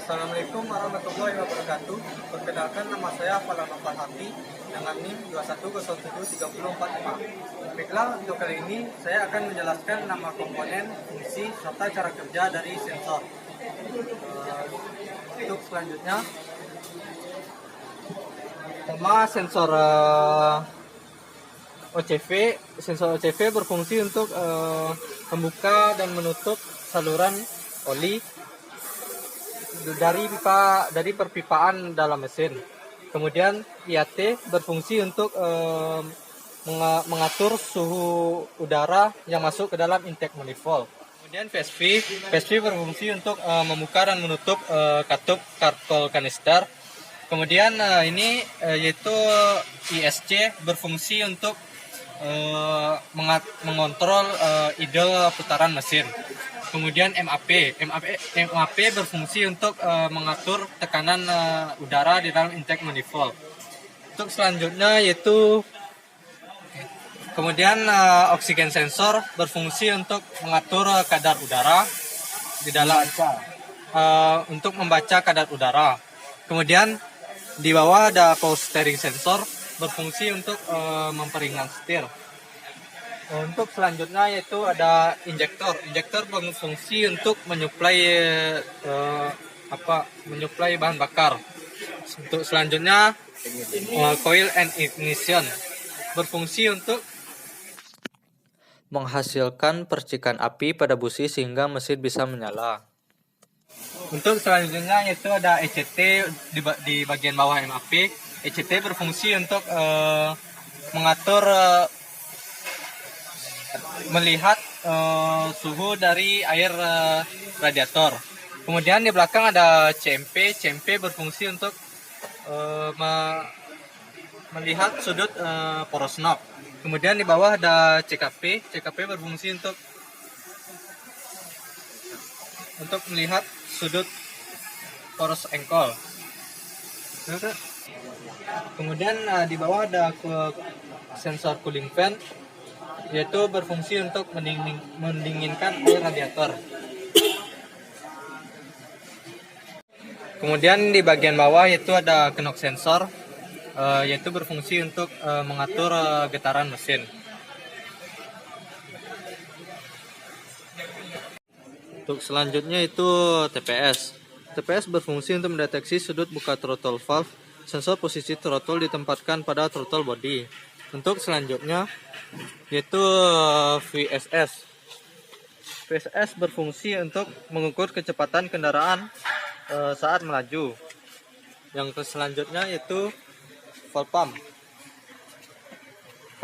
Assalamualaikum warahmatullahi wabarakatuh. Perkenalkan, nama saya Falana Farhati dengan NIM 21073045. Baiklah, untuk kali ini saya akan menjelaskan nama komponen, fungsi, serta cara kerja dari sensor. Untuk selanjutnya, pertama sensor OCV. Sensor OCV berfungsi untuk membuka dan menutup saluran oli dari perpipaan dalam mesin. Kemudian IAT berfungsi untuk mengatur suhu udara yang masuk ke dalam intake manifold. Kemudian PSV berfungsi untuk membuka dan menutup katup karkol kanister. Kemudian ini yaitu ISC berfungsi untuk mengontrol idle putaran mesin. Kemudian MAP berfungsi untuk mengatur tekanan udara di dalam intake manifold. Untuk selanjutnya yaitu kemudian oksigen sensor berfungsi untuk mengatur kadar udara di dalam untuk membaca kadar udara. Kemudian di bawah ada power steering sensor berfungsi untuk memperingan setir. Untuk selanjutnya yaitu ada injektor. Injektor berfungsi untuk menyuplai bahan bakar. Untuk selanjutnya coil and ignition berfungsi untuk menghasilkan percikan api pada busi sehingga mesin bisa menyala. Untuk selanjutnya yaitu ada ECT di bagian bawah MAP. ECT berfungsi untuk mengatur melihat suhu dari air radiator. Kemudian di belakang ada CMP. CMP berfungsi untuk melihat sudut poros knob. Kemudian di bawah ada CKP. CKP berfungsi untuk melihat sudut poros engkol. Kemudian di bawah ada sensor cooling fan, yaitu berfungsi untuk mendinginkan air radiator. Kemudian di bagian bawah yaitu ada knock sensor, yaitu berfungsi untuk mengatur getaran mesin. Untuk selanjutnya itu TPS. TPS berfungsi untuk mendeteksi sudut buka throttle valve. Sensor posisi throttle ditempatkan pada throttle body. Untuk selanjutnya yaitu VSS. VSS berfungsi untuk mengukur kecepatan kendaraan saat melaju. Yang selanjutnya yaitu valve pump.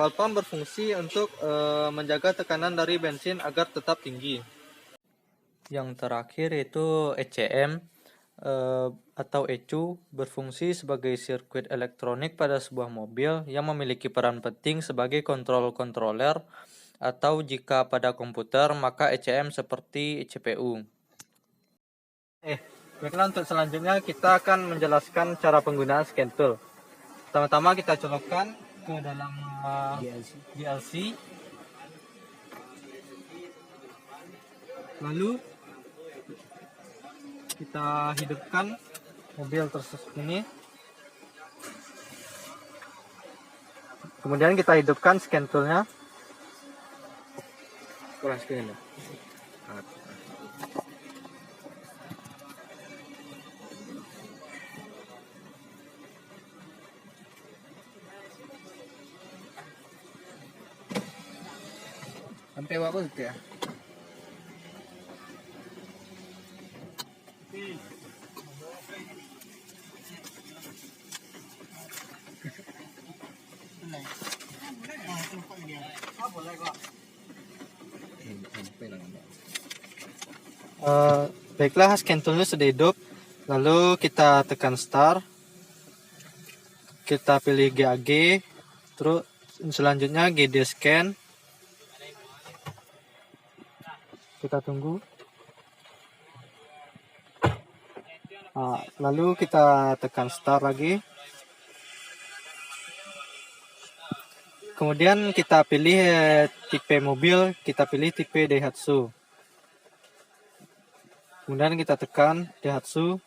Valve pump berfungsi untuk menjaga tekanan dari bensin agar tetap tinggi. Yang terakhir yaitu ECM atau ECU berfungsi sebagai sirkuit elektronik pada sebuah mobil yang memiliki peran penting sebagai controller atau jika pada komputer maka ECM seperti CPU. Baiklah, untuk selanjutnya kita akan menjelaskan cara penggunaan scan tool. Pertama-tama kita colokkan ke dalam DLC. Lalu kita hidupkan mobil tersebut ini. Kemudian kita hidupkan scan toolnya. Kurang screen ya. Sampai apa gitu ya? Baiklah, scan toolnya sudah hidup. Lalu kita tekan start. Kita pilih GAG. Terus selanjutnya GD scan. Kita tunggu. Lalu kita tekan start lagi. Kemudian kita pilih tipe mobil, kita pilih tipe Daihatsu. Kemudian kita tekan Daihatsu.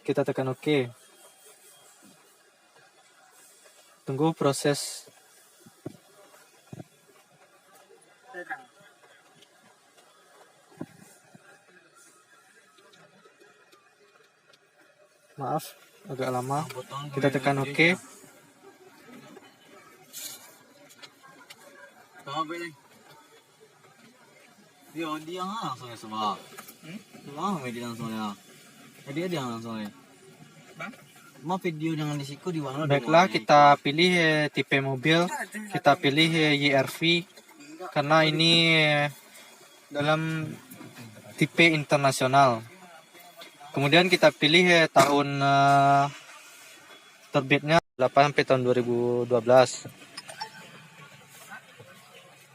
Kita tekan OK. Tunggu proses. Maaf, agak lama. Kita tekan OK. Dia langsung ya semua. Dia langsung ya. Dia langsung ya. Mau video jangan di siku di mana? Baiklah, kita pilih tipe mobil. Kita pilih YRV karena ini dalam tipe internasional. Kemudian kita pilih tahun terbitnya 8 sampai tahun 2012.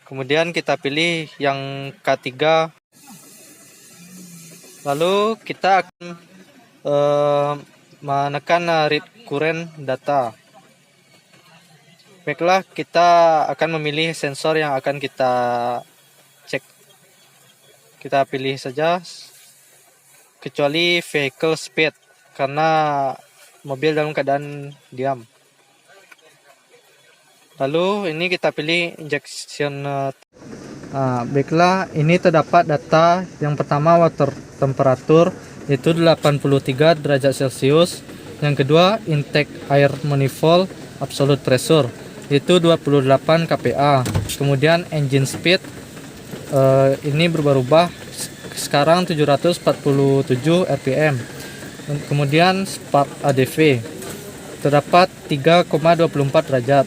Kemudian kita pilih yang K3. Lalu kita akan menekan read current data. Baiklah, kita akan memilih sensor yang akan kita cek. Kita pilih saja kecuali vehicle speed karena mobil dalam keadaan diam. Lalu ini kita pilih injection. Baiklah, ini terdapat data yang pertama water temperatur yaitu 83 derajat Celcius. Yang kedua intake air manifold absolute pressure yaitu 28 kPa. Kemudian engine speed ini berubah-ubah sekarang 747 rpm. Kemudian spark ADV terdapat 3,24 derajat.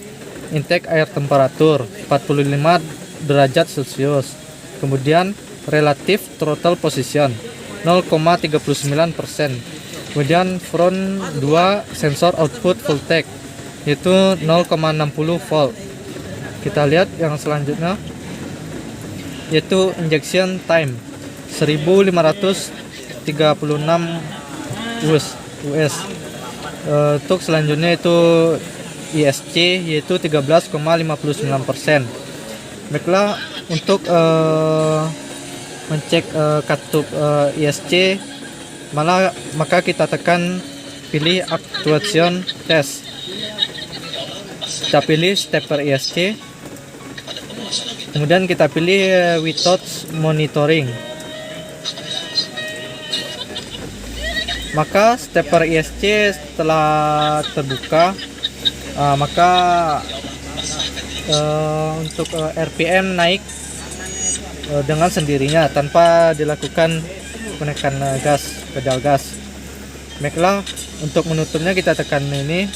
Intake air temperatur 45 derajat Celcius. Kemudian relative throttle position 0,39%. Kemudian front 2 sensor output voltage yaitu 0,60 volt. Kita lihat yang selanjutnya yaitu injection time 1536 US. Untuk selanjutnya itu ISC yaitu 13,59%. Baiklah, untuk mencek katup ISC maka kita tekan pilih actuation test. Kita pilih stepper ISC. Kemudian kita pilih without monitoring. Maka stepper ISC setelah terbuka, maka untuk RPM naik dengan sendirinya tanpa dilakukan menekan pedal gas. Baiklah, untuk menutupnya kita tekan ini.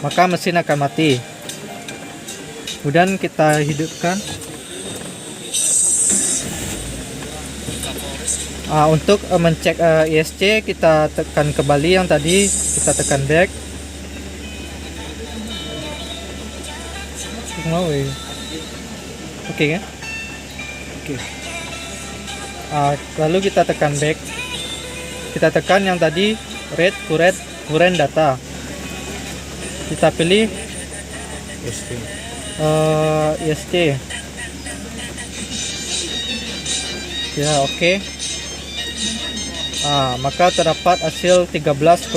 Maka mesin akan mati. Kemudian kita hidupkan. Untuk mencek ISC kita tekan kembali yang tadi, kita tekan back. Oke kan? Oke. Lalu kita tekan back. Kita tekan yang tadi read current data. Kita pilih ISC. Ya, oke. Maka terdapat hasil 13,59%.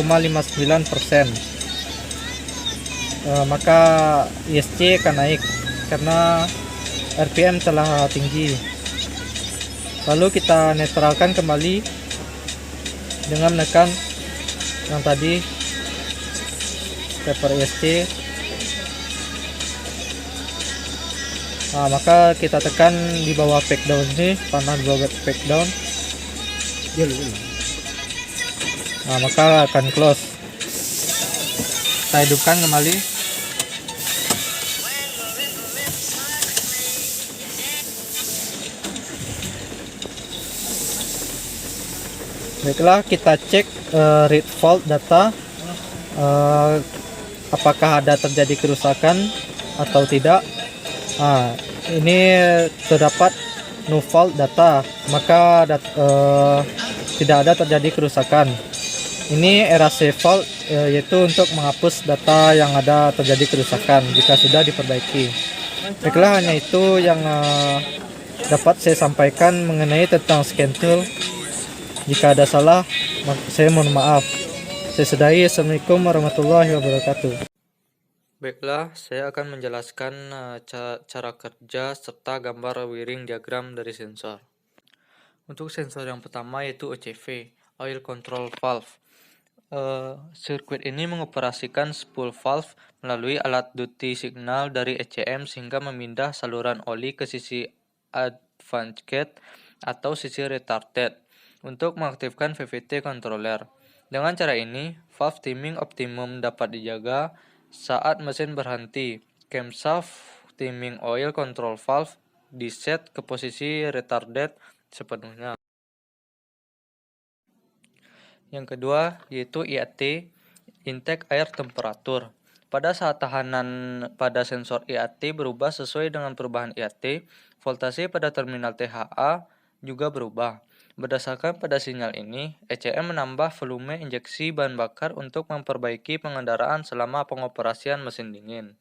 Maka ISC akan naik karena RPM telah tinggi. Lalu kita netralkan kembali dengan menekan yang tadi stepper ISC. Maka kita tekan di bawah back down ini, panah di bawah back down. Maka akan close. Kita hidupkan kembali. Baiklah, kita cek read fault data, apakah ada terjadi kerusakan atau tidak. Ini terdapat no fault data, maka tidak ada terjadi kerusakan. Ini erase fault, yaitu untuk menghapus data yang ada terjadi kerusakan jika sudah diperbaiki. Baiklah, hanya itu yang dapat saya sampaikan mengenai tentang scan tool. Jika ada salah, saya mohon maaf. Saya sudahi. Assalamualaikum warahmatullahi wabarakatuh. Baiklah, saya akan menjelaskan cara kerja serta gambar wiring diagram dari sensor. Untuk sensor yang pertama yaitu OCV, Oil Control Valve. Sirkuit ini mengoperasikan spool valve melalui alat duty signal dari ECM sehingga memindah saluran oli ke sisi advanced atau sisi retarded untuk mengaktifkan VVT controller. Dengan cara ini, valve timing optimum dapat dijaga saat mesin berhenti. Camshaft timing oil control valve diset ke posisi retarded sepenuhnya. Yang kedua yaitu IAT, intake air temperatur. Pada saat tekanan pada sensor IAT berubah sesuai dengan perubahan IAT, voltase pada terminal THA juga berubah. Berdasarkan pada sinyal ini, ECM menambah volume injeksi bahan bakar untuk memperbaiki pengendaraan selama pengoperasian mesin dingin.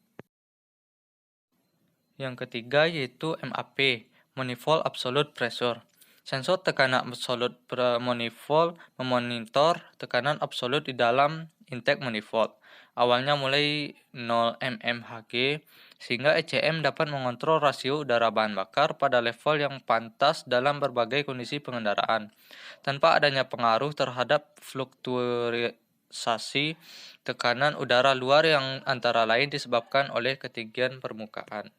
Yang ketiga yaitu MAP, Manifold Absolute Pressure. Sensor tekanan absolut manifold memonitor tekanan absolut di dalam intake manifold. Awalnya mulai 0 mmHg, sehingga ECM dapat mengontrol rasio udara bahan bakar pada level yang pantas dalam berbagai kondisi pengendaraan, tanpa adanya pengaruh terhadap fluktuasi tekanan udara luar yang antara lain disebabkan oleh ketinggian permukaan.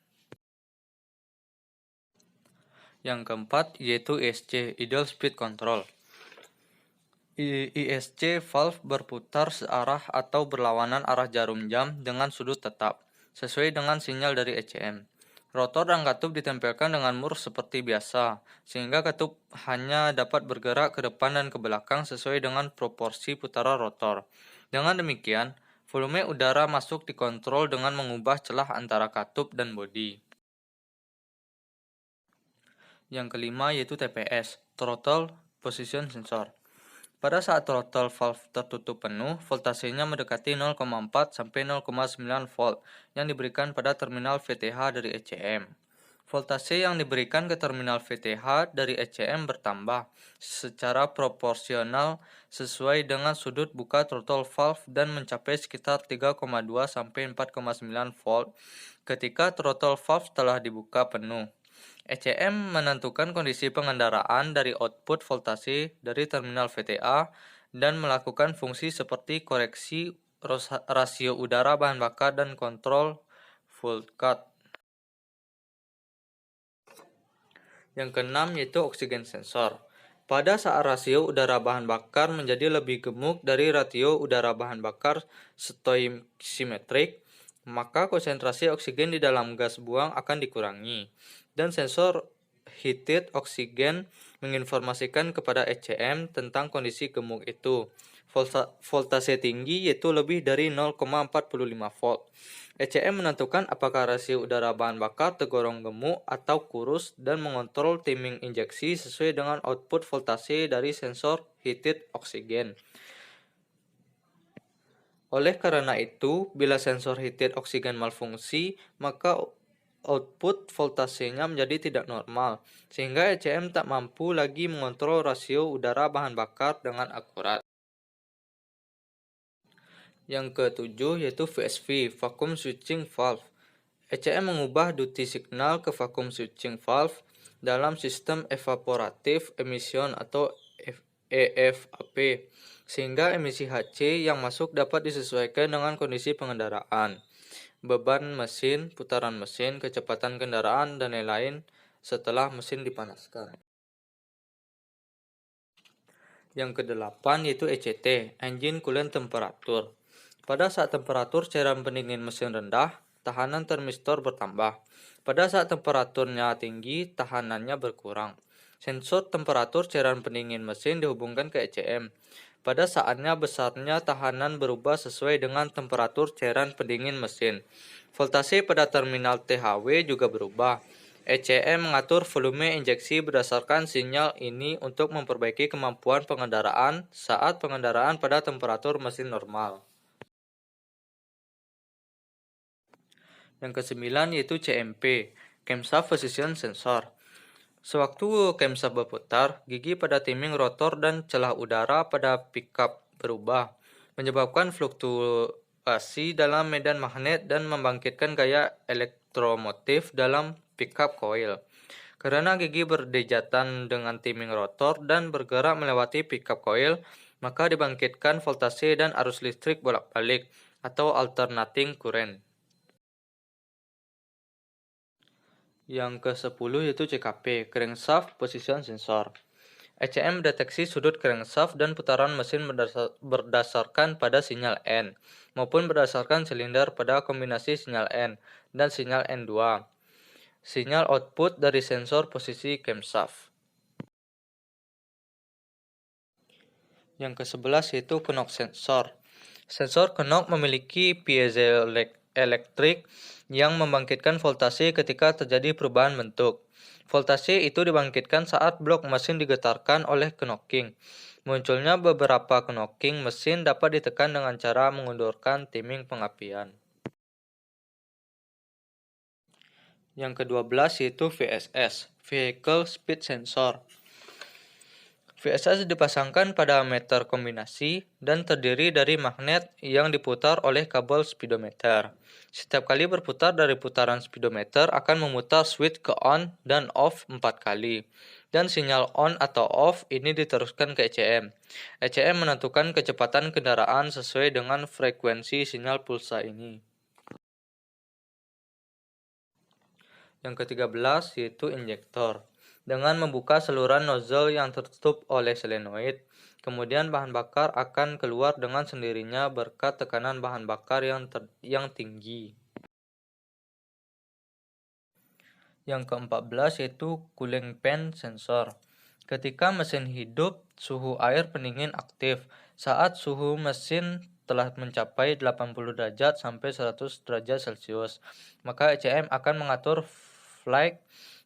Yang keempat yaitu ISC, Idle Speed Control. ISC valve berputar searah atau berlawanan arah jarum jam dengan sudut tetap, sesuai dengan sinyal dari ECM. Rotor dan katup ditempelkan dengan mur seperti biasa, sehingga katup hanya dapat bergerak ke depan dan ke belakang sesuai dengan proporsi putaran rotor. Dengan demikian, volume udara masuk dikontrol dengan mengubah celah antara katup dan bodi. Yang kelima yaitu TPS, Throttle Position Sensor. Pada saat throttle valve tertutup penuh, voltasenya mendekati 0,4 sampai 0,9 volt yang diberikan pada terminal VTH dari ECM. Voltase yang diberikan ke terminal VTH dari ECM bertambah secara proporsional sesuai dengan sudut buka throttle valve dan mencapai sekitar 3,2 sampai 4,9 volt ketika throttle valve telah dibuka penuh. ECM menentukan kondisi pengendaraan dari output voltase dari terminal VTA dan melakukan fungsi seperti koreksi rasio udara bahan bakar dan kontrol volt cut. Yang keenam yaitu oksigen sensor. Pada saat rasio udara bahan bakar menjadi lebih gemuk dari rasio udara bahan bakar stoichiometrik, maka konsentrasi oksigen di dalam gas buang akan dikurangi, dan sensor heated oksigen menginformasikan kepada ECM tentang kondisi gemuk itu. Voltase tinggi yaitu lebih dari 0,45 volt. ECM menentukan apakah rasio udara bahan bakar tergolong gemuk atau kurus dan mengontrol timing injeksi sesuai dengan output voltase dari sensor heated oksigen. Oleh karena itu, bila sensor heated oksigen malfungsi, maka output voltasenya menjadi tidak normal, sehingga ECM tak mampu lagi mengontrol rasio udara bahan bakar dengan akurat. Yang ketujuh yaitu VSV, Vacuum Switching Valve. ECM mengubah duty signal ke vacuum switching valve dalam sistem evaporative emission atau EFAP, sehingga emisi HC yang masuk dapat disesuaikan dengan kondisi pengendaraan, beban mesin, putaran mesin, kecepatan kendaraan, dan lain-lain setelah mesin dipanaskan. Yang kedelapan yaitu ECT, Engine Coolant Temperature. Pada saat temperatur cairan pendingin mesin rendah, tahanan termistor bertambah. Pada saat temperaturnya tinggi, tahanannya berkurang. Sensor temperatur cairan pendingin mesin dihubungkan ke ECM. Pada saatnya besarnya tahanan berubah sesuai dengan temperatur cairan pendingin mesin. Voltase pada terminal THW juga berubah. ECM mengatur volume injeksi berdasarkan sinyal ini untuk memperbaiki kemampuan pengendaraan saat pengendaraan pada temperatur mesin normal. Yang kesembilan yaitu CMP, Camshaft Position Sensor. Sewaktu camshaft berputar, gigi pada timing rotor dan celah udara pada pickup berubah, menyebabkan fluktuasi dalam medan magnet dan membangkitkan gaya elektromotif dalam pickup coil. Karena gigi berdejatan dengan timing rotor dan bergerak melewati pickup coil, maka dibangkitkan voltase dan arus listrik bolak-balik atau alternating current. Yang ke-10 yaitu CKP, Crankshaft Position Sensor. ECM mendeteksi sudut crankshaft dan putaran mesin berdasarkan pada sinyal N, maupun berdasarkan silinder pada kombinasi sinyal N dan sinyal N2. Sinyal output dari sensor posisi camshaft. Yang ke-11 yaitu knock sensor. Sensor knock memiliki piezoelektrik yang membangkitkan voltase ketika terjadi perubahan bentuk. Voltase itu dibangkitkan saat blok mesin digetarkan oleh knocking. Munculnya beberapa knocking mesin dapat ditekan dengan cara mengundurkan timing pengapian. Yang ke-12 yaitu VSS, Vehicle Speed Sensor. VSS dipasangkan pada meter kombinasi dan terdiri dari magnet yang diputar oleh kabel speedometer. Setiap kali berputar dari putaran speedometer akan memutar switch ke on dan off 4 kali. Dan sinyal on atau off ini diteruskan ke ECM. ECM menentukan kecepatan kendaraan sesuai dengan frekuensi sinyal pulsa ini. Yang ke-13 yaitu injektor. Dengan membuka saluran nozzle yang tertutup oleh solenoid, kemudian bahan bakar akan keluar dengan sendirinya berkat tekanan bahan bakar yang tinggi. Yang ke-14 yaitu cooling fan sensor. Ketika mesin hidup, suhu air pendingin aktif. Saat suhu mesin telah mencapai 80 derajat sampai 100 derajat Celcius, maka ECM akan mengatur flag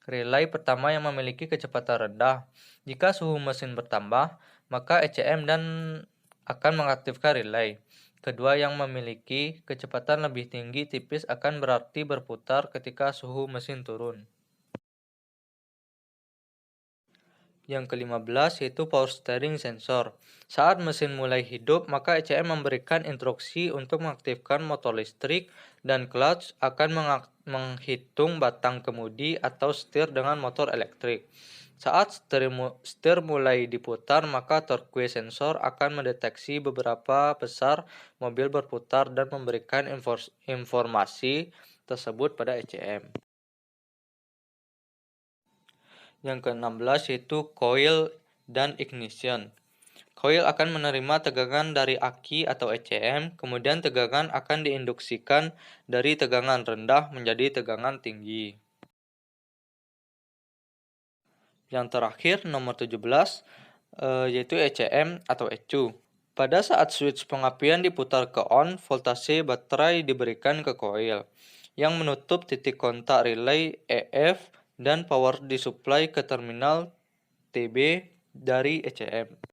relay pertama yang memiliki kecepatan rendah. Jika suhu mesin bertambah, maka ECM akan mengaktifkan relay. Kedua yang memiliki kecepatan lebih tinggi tipis akan berarti berputar ketika suhu mesin turun. Yang ke-15 yaitu power steering sensor. Saat mesin mulai hidup, maka ECM memberikan instruksi untuk mengaktifkan motor listrik dan clutch akan menghitung batang kemudi atau setir dengan motor elektrik. Saat setir mulai diputar, maka torque sensor akan mendeteksi beberapa besar mobil berputar dan memberikan informasi tersebut pada ECM. Yang ke-16 yaitu coil dan ignition. Coil akan menerima tegangan dari aki atau ECM, kemudian tegangan akan diinduksikan dari tegangan rendah menjadi tegangan tinggi. Yang terakhir nomor 17 yaitu ECM atau ECU. Pada saat switch pengapian diputar ke on, voltase baterai diberikan ke coil yang menutup titik kontak relay EF dan power disuplai ke terminal TB dari ECM.